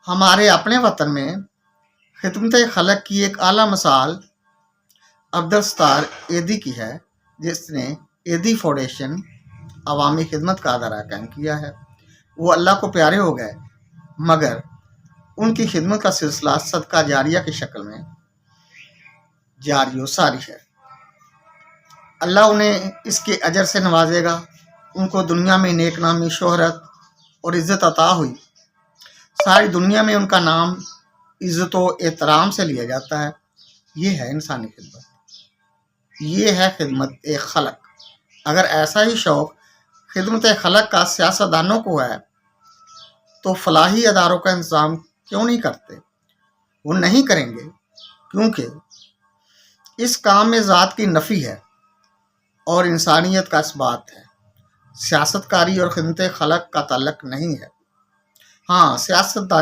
ہمارے اپنے وطن میں خدمت خلق کی ایک اعلیٰ مثال عبدالستار ایدی کی ہے، جس نے ایدی فاؤنڈیشن عوامی خدمت کا ادارہ قائم کیا ہے۔ وہ اللہ کو پیارے ہو گئے، مگر ان کی خدمت کا سلسلہ صدقہ جاریہ کی شکل میں جاری و ساری ہے۔ اللہ انہیں اس کے اجر سے نوازے گا۔ ان کو دنیا میں نیک نامی، شہرت اور عزت عطا ہوئی۔ ساری دنیا میں ان کا نام عزت و احترام سے لیا جاتا ہے۔ یہ ہے انسانی خدمت، یہ ہے خدمت خلق۔ اگر ایسا ہی شوق خدمت خلق کا سیاستدانوں کو ہے تو فلاحی اداروں کا انتظام کیوں نہیں کرتے؟ وہ نہیں کریں گے، کیونکہ اس کام میں ذات کی نفی ہے اور انسانیت کا اثبات ہے۔ سیاست کاری اور خدمت خلق کا تعلق نہیں ہے۔ ہاں، سیاست دانی